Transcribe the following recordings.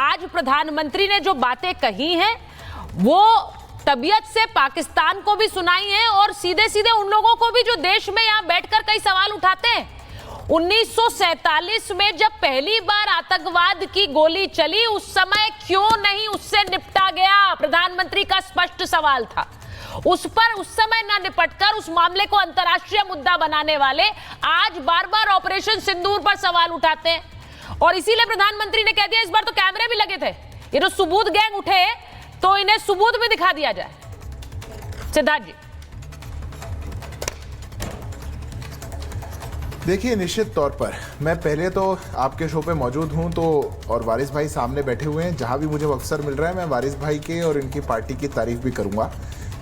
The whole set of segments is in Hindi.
आज प्रधानमंत्री ने जो बातें कही हैं वो तबीयत से पाकिस्तान को भी सुनाई है और सीधे सीधे उन लोगों को भी जो देश में यहां बैठकर कई सवाल उठाते हैं। 1947 में जब पहली बार आतंकवाद की गोली चली उस समय क्यों नहीं उससे निपटा गया, प्रधानमंत्री का स्पष्ट सवाल था। उस पर उस समय ना निपटकर उस मामले को अंतर्राष्ट्रीय मुद्दा बनाने वाले आज बार बार ऑपरेशन सिंदूर पर सवाल उठाते हैं। और इसीलिए प्रधानमंत्री ने कह दिया इस बार तो कैमरे भी लगे थे, ये जो सबूत गैंग उठे तो इन्हें सबूत भी दिखा दिया जाए। सिद्धार्थ जी, देखिए, निश्चित तौर पर मैं पहले तो आपके शो पे मौजूद हूं तो और वारिस भाई सामने बैठे हुए हैं, जहां भी मुझे अवसर मिल रहा है मैं वारिस भाई के और इनकी पार्टी की तारीफ भी करूंगा,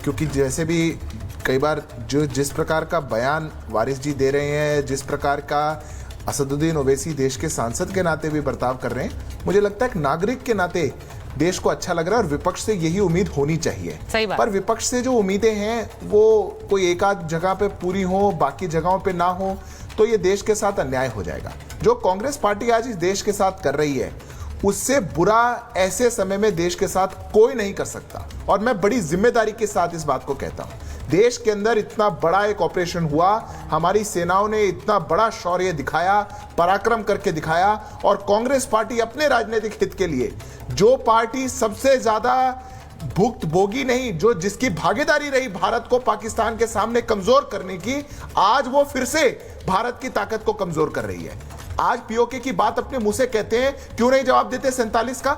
क्योंकि जैसे भी कई बार जिस प्रकार का बयान वारिस जी दे रहे हैं, जिस प्रकार का असदुद्दीन ओवैसी देश के सांसद के नाते भी बर्ताव कर रहे हैं, मुझे लगता है एक नागरिक के नाते देश को अच्छा लग रहा है और विपक्ष से यही उम्मीद होनी चाहिए। सही बात। पर विपक्ष से जो उम्मीदें हैं वो कोई एक आध जगह पे पूरी हो, बाकी जगहों पे ना हो, तो ये देश के साथ अन्याय हो जाएगा। जो कांग्रेस पार्टी आज इस देश के साथ कर रही है उससे बुरा ऐसे समय में देश के साथ कोई नहीं कर सकता। और मैं बड़ी जिम्मेदारी के साथ इस बात को कहता हूं, देश के अंदर इतना बड़ा एक ऑपरेशन हुआ, हमारी सेनाओं ने इतना बड़ा शौर्य दिखाया, पराक्रम करके दिखाया, और कांग्रेस पार्टी अपने राजनीतिक हित के लिए जो पार्टी सबसे ज्यादा भुक्तभोगी नहीं, जो जिसकी भागीदारी रही भारत को पाकिस्तान के सामने कमजोर करने की, आज वो फिर से भारत की ताकत को कमजोर कर रही है। आज पीओके की बात अपने मुंह से कहते हैं, क्यों नहीं जवाब देते 47 का?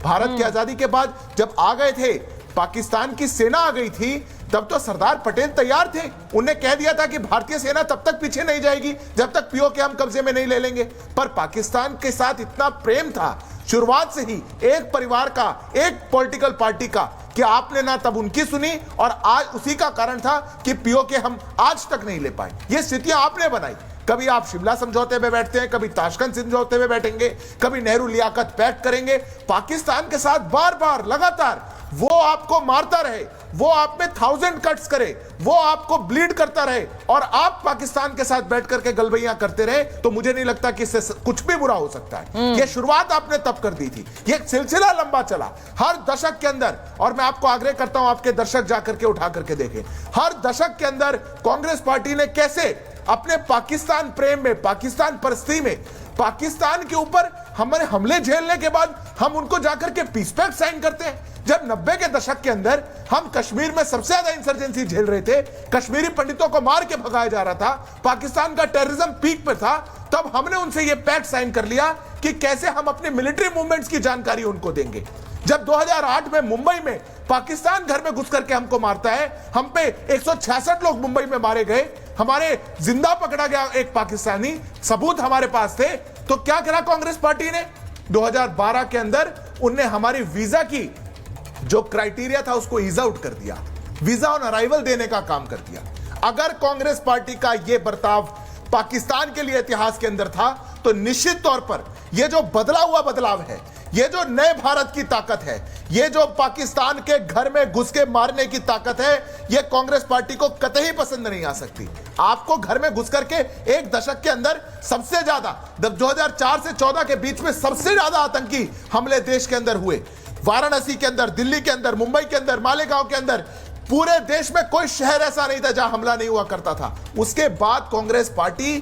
भारत की आजादी के बाद जब आ गए थे, पाकिस्तान की सेना आ गई थी, तब तो सरदार पटेल तैयार थे, उन्हें कह दिया था कि भारतीय सेना तब तक पीछे नहीं जाएगी जब तक पीओके हम कब्जे में नहीं ले लेंगे। पर पाकिस्तान के साथ इतना प्रेम था शुरुआत से ही, एक परिवार का, एक पॉलिटिकल पार्टी का, कि आपने ना तब उनकी सुनी और आज उसी का कारण था कि पीओके हम आज तक नहीं ले पाए। ये स्थितियां आपने बनाई। कभी आप शिमला समझौते में बैठते हैं, कभी ताशकंद समझौते में बैठेंगे, कभी नेहरू लियाकत पैक्ट करेंगे। पाकिस्तान के साथ बार बार लगातार वो आपको मारता रहे, वो आप में 1000 कट्स करे, वो आपको ब्लीड करता रहे और आप पाकिस्तान के साथ बैठ करके गलबैयां करते रहे, तो मुझे नहीं लगता कि इससे कुछ भी बुरा हो सकता है। ये शुरुआत आपने तब कर दी थी, ये सिलसिला लंबा चला हर दशक के अंदर। और मैं आपको आग्रह करता हूं आपके दर्शक जाकर के उठा करके देखें, हर दशक के अंदर कांग्रेस पार्टी ने कैसे अपने पाकिस्तान प्रेम में, पाकिस्तान परस्ती में, पाकिस्तान के ऊपर हमारे हमले झेलने के बाद हम उनको जाकर के पीस पैक्ट साइन करते हैं। जब 90 के दशक के अंदर हम कश्मीर में सबसे ज्यादा इंसर्जेंसी झेल रहे थे, कश्मीरी पंडितों को मार के भगाया जा रहा था, पाकिस्तान का टेररिज्म पीक पर था, तब हमने उनसे यह पैक्ट साइन कर लिया कि कैसे हम अपने मिलिट्री मूवमेंट्स की जानकारी उनको देंगे। जब 2008 में मुंबई में पाकिस्तान घर में घुस करके हमको मारता है, हम पे 166 लोग मुंबई में मारे गए, हमारे जिंदा पकड़ा गया एक पाकिस्तानी, सबूत हमारे पास थे, तो क्या करा कांग्रेस पार्टी ने? 2012 के अंदर उनने हमारी वीजा की जो क्राइटेरिया था उसको ईज आउट कर दिया, वीजा ऑन अराइवल देने का काम कर दिया। अगर कांग्रेस पार्टी का यह बर्ताव पाकिस्तान के लिए इतिहास के अंदर था, तो निश्चित तौर पर यह जो बदला हुआ बदलाव है, ये जो नए भारत की ताकत है, ये जो पाकिस्तान के घर में घुस के मारने की ताकत है, ये कांग्रेस पार्टी को कतई पसंद नहीं आ सकती। आपको घर में घुस करके एक दशक के अंदर सबसे ज्यादा 2004 से 14 के बीच में सबसे ज्यादा आतंकी हमले देश के अंदर हुए। वाराणसी के अंदर, दिल्ली के अंदर, मुंबई के अंदर, मालेगांव के अंदर, पूरे देश में कोई शहर ऐसा नहीं था जहां हमला नहीं हुआ करता था। उसके बाद कांग्रेस पार्टी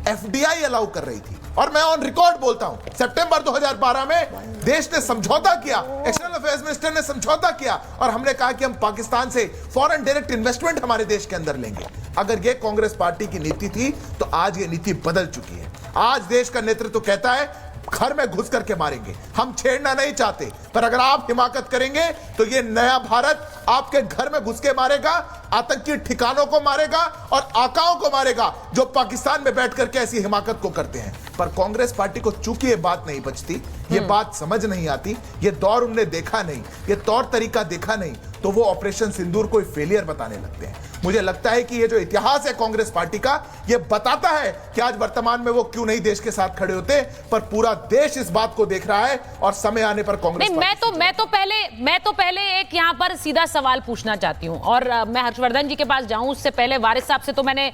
एफडीआई अलाउ कर रही थी, और मैं ऑन रिकॉर्ड बोलता हूं, सितंबर 2012 में देश ने समझौता किया, एक्सटर्नल अफेयर्स मिनिस्टर ने समझौता किया और हमने कहा कि हम पाकिस्तान से फॉरेन डायरेक्ट इन्वेस्टमेंट हमारे देश के अंदर लेंगे। अगर यह कांग्रेस पार्टी की नीति थी तो आज ये नीति बदल चुकी है। आज देश का नेतृत्व कहता है घर में घुस करके मारेंगे, हम छेड़ना नहीं चाहते, पर अगर आप हिमाकत करेंगे तो ये नया भारत आपके घर में घुस के मारेगा, आतंकी ठिकानों को मारेगा और आकाओं को मारेगा जो पाकिस्तान में बैठ करके ऐसी हिमाकत को करते हैं। पर कांग्रेस पार्टी को चूंकि ये बात नहीं बचती, ये बात समझ नहीं आती, ये दौर उनने देखा नहीं, ये तौर तरीका देखा नहीं, तो वो ऑपरेशन सिंदूर को फेलियर बताने लगते हैं। मुझे लगता है कि ये जो इतिहास है कांग्रेस पार्टी का, ये बताता है कि आज वर्तमान में वो क्यों नहीं देश के साथ खड़े होते, पर पूरा देश इस बात को देख रहा है और समय आने पर कांग्रेस मैं तो पहले एक यहां पर सीधा सवाल पूछना चाहती हूं और मैं हर्ष हर्षवर्धन जी के पास जाऊं उससे पहले वारिस साहब से तो मैंने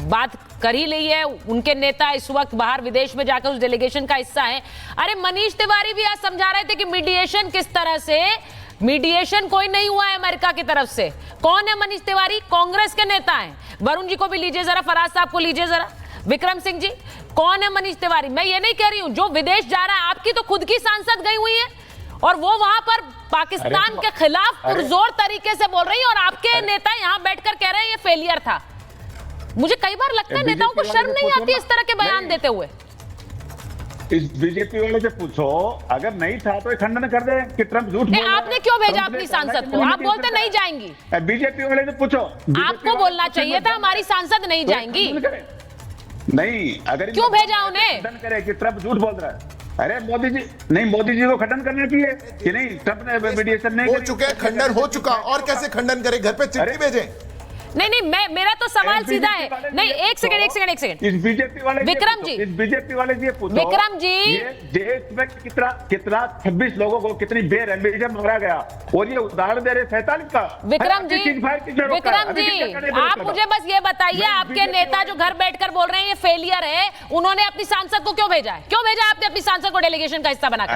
बात कर ही ली है। उनके नेता इस वक्त बाहर विदेश में जाकर उस डेलीगेशन का हिस्सा है। अरे मनीष तिवारी भी आज समझा रहे थे कि मीडिएशन किस तरह से, मीडिएशन कोई नहीं हुआ है अमेरिका की तरफ से। कौन है मनीष तिवारी? कांग्रेस के नेता हैं। वरुण जी को भी लीजिए जरा, फराज साहब को लीजिए जरा, विक्रम सिंह जी, कौन है मनीष तिवारी? मैं ये नहीं कह रही हूं जो विदेश जा रहा है, आपकी तो खुद की सांसद गई हुई है और वो वहां पर पाकिस्तान के खिलाफ पुरजोर तरीके से बोल रही है और आपके नेता यहां बैठकर कह रहे हैं ये फेलियर था। मुझे कई बार लगता है नेताओं को शर्म नहीं आती इस तरह के बयान देते हुए। इस बीजेपी वाले से पूछो, अगर नहीं था तो खंडन कर दे कि ट्रंप झूठ बोल रहा है। आपने क्यों भेजा अपनी सांसद को? आप बोलते नहीं जाएंगी। बीजेपी वाले से पूछो, आपको बोलना चाहिए था हमारी सांसद नहीं जाएंगी। नहीं, अगर क्यों भेजा उन्हें? खंडन करे कि ट्रंप झूठ बोल रहा है। अरे मोदी जी नहीं, मोदी जी को खंडन करना चाहिए कि नहीं, ट्रंप ने मीडिएशन नहीं हो चुके, खंडन हो चुका, और कैसे खंडन करे? घर पे चिट्ठी भेजें। नहीं, मेरा तो सवाल सीधा है। नहीं, एक सेकंड। इस बीजेपी वाले विक्रम जी, इस बीजेपी वाले जी पूछो, विक्रम जी, ये देश में कितना 26 लोगों को कितनी बेरहमी मारा गया और ये उदाहरण दे रहे 47 का। विक्रम जी, आप मुझे बस ये बताइए, आपके नेता जो घर बैठकर बोल रहे हैं ये फेलियर है, उन्होंने अपनी सांसद को क्यों भेजा है? क्यों भेजा आपने अपनी सांसद को डेलीगेशन का हिस्सा बनाकर?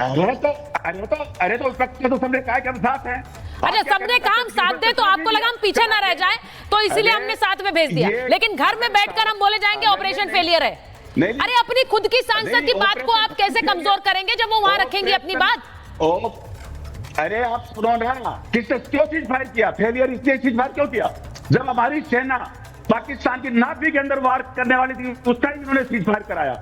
अरे तो सबने कहा कि हम साथ हैं। अच्छा, सबने कहा हम साथ दे तो आपको लगा हम पीछे ना रह जाए, तो इसीलिए हमने साथ में भेज दिया। लेकिन घर में बैठकर हम बोले जाएंगे ऑपरेशन फेलियर है। अरे अपनी खुद की सांसद की बात को आप कैसे कमजोर करेंगे जब वो वहां रखेंगी अपनी बात? अरे आप सुनो ना, किसने क्यों चीज फायर किया? फेलियर इसलिए चीज फायर क्यों किया जब हमारी सेना पाकिस्तान की नाभी के अंदर वार करने वाली थी, उस टाइम इन्होंने सीज फायर कराया।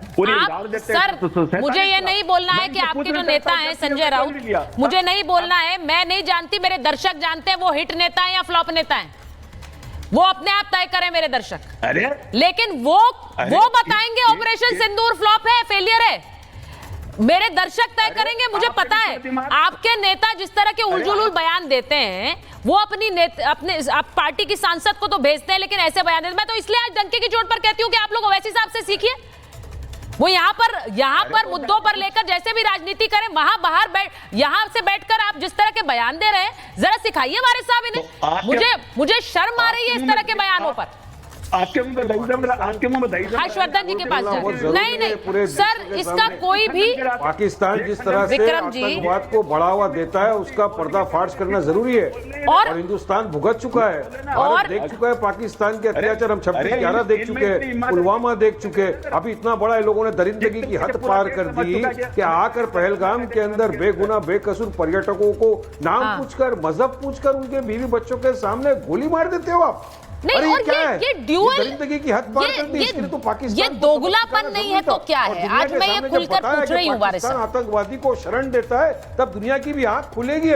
सर, मुझे ये नहीं बोलना है कि आपके जो नेता हैं संजय राउत, मुझे नहीं बोलना है, मैं नहीं जानती, मेरे दर्शक जानते हैं वो हिट नेता है या फ्लॉप नेता है, वो अपने आप तय करें मेरे दर्शक। अरे लेकिन वो बताएंगे ऑपरेशन सिंदूर फ्लॉप है, फेलियर है। मेरे दर्शक तय करेंगे। मुझे पता है आपके नेता जिस तरह के उलझुल बयान देते हैं, वो अपने पार्टी की सांसद को तो भेजते हैं, लेकिन ऐसे बयान देते हैं। मैं तो इसलिए आज डंके की चोट पर कहती हूं कि आप लोग ओवैसी साहब से सीखिए। वो यहाँ पर मुद्दों पर लेकर जैसे भी राजनीति करें, वहां बाहर यहां से बैठकर आप जिस तरह के बयान दे रहे हैं, जरा सिखाइए वारिस साहब इन्हें। मुझे शर्म आ रही है इस तरह के बयानों पर। आपके मुंह में दही हर्षवर्धन जी के पास नहीं सर, इसका कोई भी पाकिस्तान जिस तरह से आतंकवाद को बढ़ावा देता है उसका पर्दाफाश करना जरूरी है और हिंदुस्तान भुगत चुका है, भारत देख चुका है पाकिस्तान के अत्याचार। हम 26/11 देख चुके हैं, पुलवामा देख चुके हैं। अभी इतना बड़ा इन लोगों ने दरिंदगी की हद पार कर दी कि आकर पहलगाम के अंदर बेगुनाह बेकसूर पर्यटकों को नाम पूछकर, मजहब पूछकर उनके बीवी बच्चों के सामने गोली मार देते हो आप। नहीं, अरे और क्या है? ये ड्यूअल, दरिंदगी की हद पार कर दी। इसके लिए तो पाकिस्तान ये दोगलापन नहीं है तो क्या है? आज मैं ये खुलकर पूछ रही हूँ वारिस साहब। आतंकवादी को शरण देता है तब दुनिया की भी आंख खुलेगी।